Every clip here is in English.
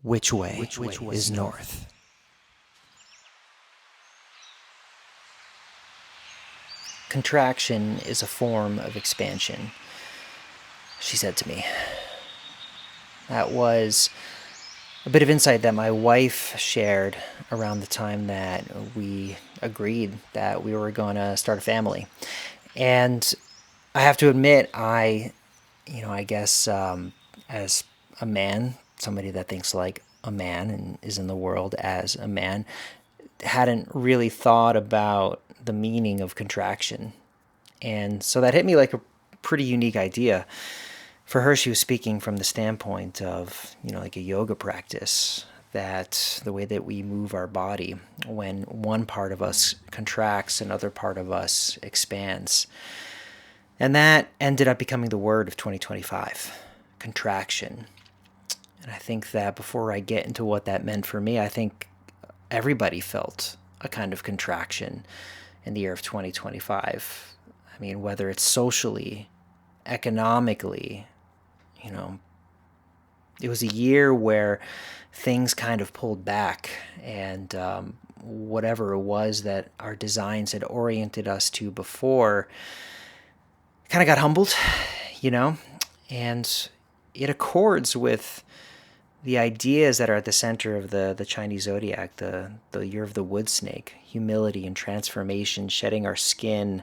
Which way is north? Contraction is a form of expansion, she said to me. That was a bit of insight that my wife shared around the time that we agreed that we were going to start a family. And I have to admit, I guess as a man, somebody that thinks like a man and is in the world as a man, hadn't really thought about the meaning of contraction. And so that hit me like a pretty unique idea. For her, she was speaking from the standpoint of, like a yoga practice, that the way that we move our body when one part of us contracts, another part of us expands. And that ended up becoming the word of 2025, contraction. And I think that before I get into what that meant for me, I think everybody felt a kind of contraction in the year of 2025. I mean, whether it's socially, economically, it was a year where things kind of pulled back, and whatever it was that our designs had oriented us to before kind of got humbled, you know, and it accords with the ideas that are at the center of the Chinese zodiac, the year of the wood snake, humility and transformation, shedding our skin,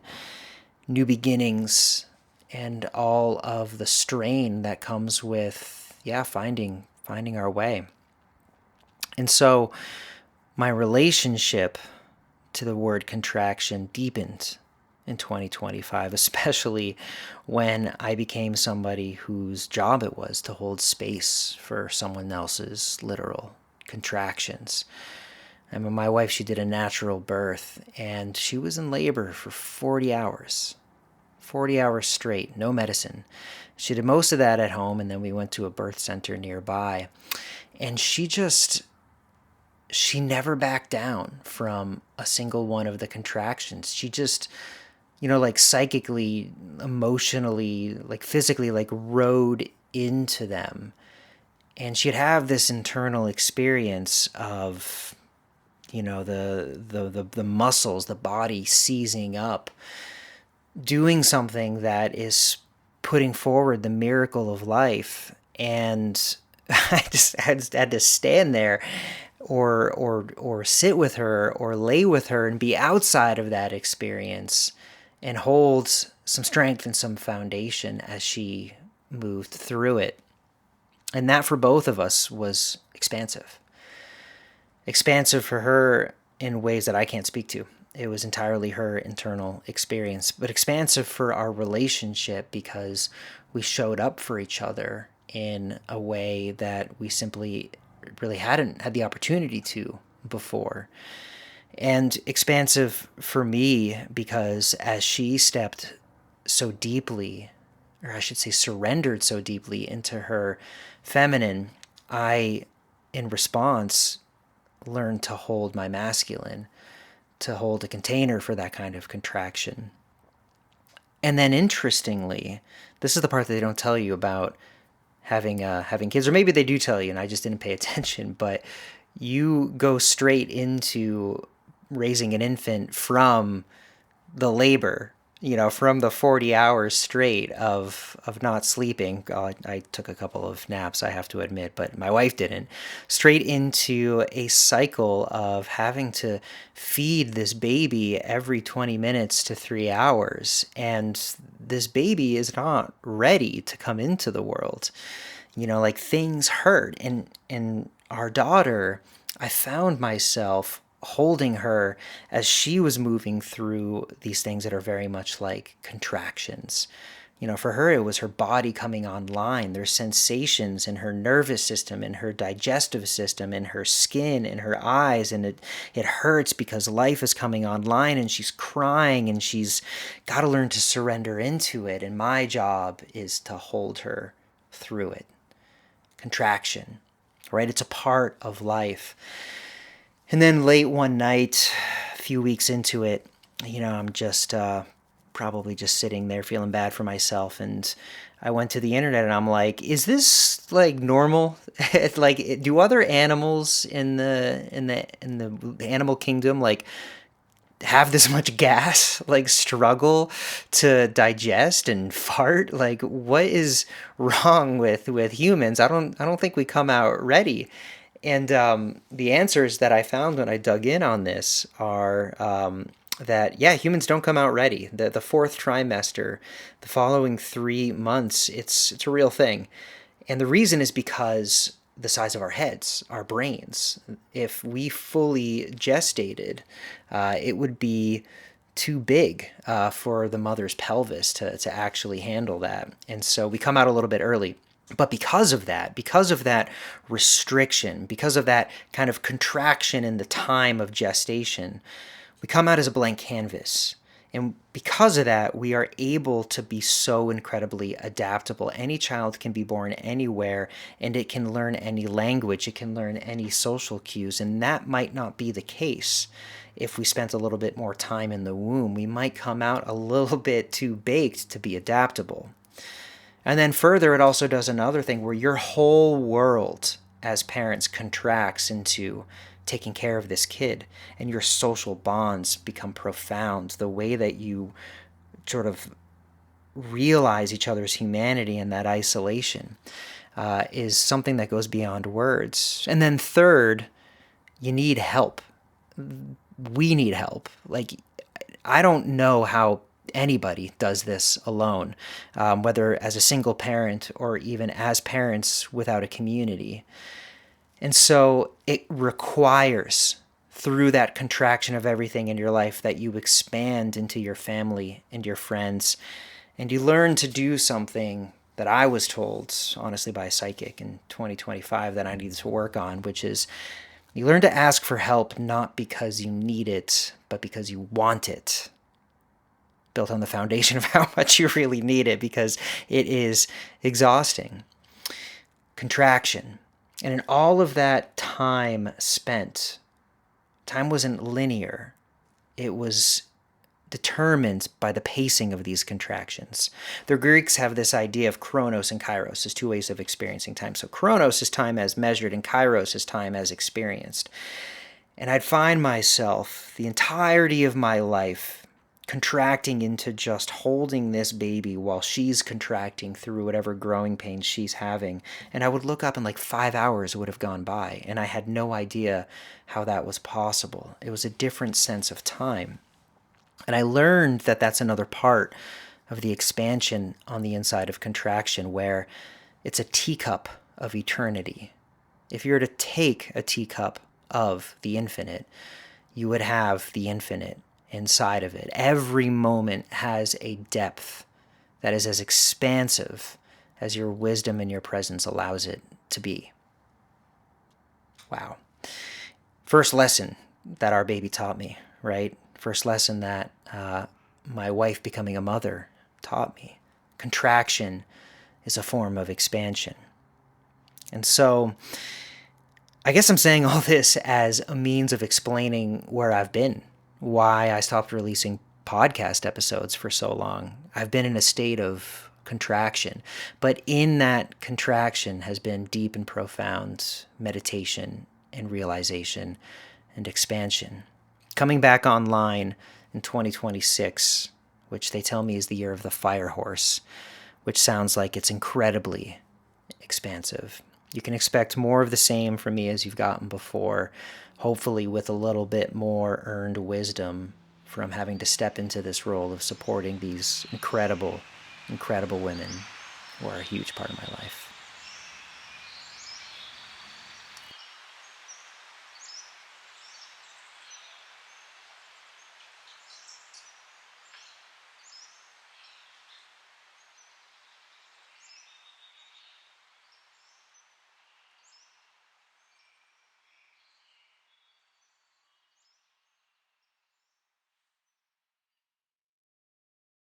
new beginnings, and all of the strain that comes with, finding our way. And so my relationship to the word contraction deepened in 2025, especially when I became somebody whose job it was to hold space for someone else's literal contractions. I mean, my wife, she did a natural birth, and she was in labor for 40 hours. 40 hours straight, no medicine. She did most of that at home, and then we went to a birth center nearby. And she never backed down from a single one of the contractions. She just, like psychically, emotionally, like physically, like rode into them. And she'd have this internal experience of, the muscles, the body seizing up, doing something that is putting forward the miracle of life. And I just had to stand there or sit with her or lay with her and be outside of that experience and hold some strength and some foundation as she moved through it. And that for both of us was expansive. Expansive for her in ways that I can't speak to. It was entirely her internal experience, but expansive for our relationship because we showed up for each other in a way that we simply really hadn't had the opportunity to before. And expansive for me because as she stepped so deeply, or I should say surrendered so deeply into her feminine, I, in response, learned to hold my masculine, to hold a container for that kind of contraction. And then interestingly, this is the part that they don't tell you about having kids, or maybe they do tell you and I just didn't pay attention, but you go straight into raising an infant from the labor, from the 40 hours straight of not sleeping. I took a couple of naps, I have to admit, but my wife didn't. Straight into a cycle of having to feed this baby every 20 minutes to 3 hours. And this baby is not ready to come into the world. Like things hurt. And our daughter, I found myself holding her as she was moving through these things that are very much like contractions. For her, it was her body coming online. There's sensations in her nervous system, in her digestive system, in her skin, in her eyes, and it hurts because life is coming online and she's crying and she's got to learn to surrender into it. And my job is to hold her through it. Contraction, right? It's a part of life. And then late one night, a few weeks into it, I'm just probably just sitting there feeling bad for myself, and I went to the internet and I'm like, is this like normal? It's like, do other animals in the animal kingdom like have this much gas, like struggle to digest and fart? Like, what is wrong with humans? I don't think we come out ready. And the answers that I found when I dug in on this are that, yeah, humans don't come out ready. The fourth trimester, the following 3 months, it's a real thing. And the reason is because the size of our heads, our brains. If we fully gestated, it would be too big for the mother's pelvis to actually handle that. And so we come out a little bit early. But because of that restriction, because of that kind of contraction in the time of gestation, we come out as a blank canvas. And because of that, we are able to be so incredibly adaptable. Any child can be born anywhere, and it can learn any language, it can learn any social cues, and that might not be the case if we spent a little bit more time in the womb. We might come out a little bit too baked to be adaptable. And then further, it also does another thing where your whole world as parents contracts into taking care of this kid, and your social bonds become profound. The way that you sort of realize each other's humanity in that isolation is something that goes beyond words. And then third, you need help. We need help. Like, I don't know how anybody does this alone, whether as a single parent or even as parents without a community. And so it requires, through that contraction of everything in your life, that you expand into your family and your friends, and you learn to do something that I was told, honestly, by a psychic in 2025 that I needed to work on, which is you learn to ask for help not because you need it, but because you want it. Built on the foundation of how much you really need it, because it is exhausting. Contraction. And in all of that time spent, time wasn't linear. It was determined by the pacing of these contractions. The Greeks have this idea of chronos and kairos as two ways of experiencing time. So chronos is time as measured, and kairos is time as experienced. And I'd find myself the entirety of my life contracting into just holding this baby while she's contracting through whatever growing pains she's having. And I would look up and like 5 hours would have gone by, and I had no idea how that was possible. It was a different sense of time. And I learned that that's another part of the expansion on the inside of contraction, where it's a teacup of eternity. If you were to take a teacup of the infinite, you would have the infinite inside of it. Every moment has a depth that is as expansive as your wisdom and your presence allows it to be. Wow. First lesson that our baby taught me, right? First lesson that my wife becoming a mother taught me. Contraction is a form of expansion. And so I guess I'm saying all this as a means of explaining where I've been, why I stopped releasing podcast episodes for so long. I've been in a state of contraction, but in that contraction has been deep and profound meditation and realization and expansion. Coming back online in 2026, which they tell me is the year of the fire horse, which sounds like it's incredibly expansive. You can expect more of the same from me as you've gotten before, hopefully with a little bit more earned wisdom from having to step into this role of supporting these incredible, incredible women who are a huge part of my life.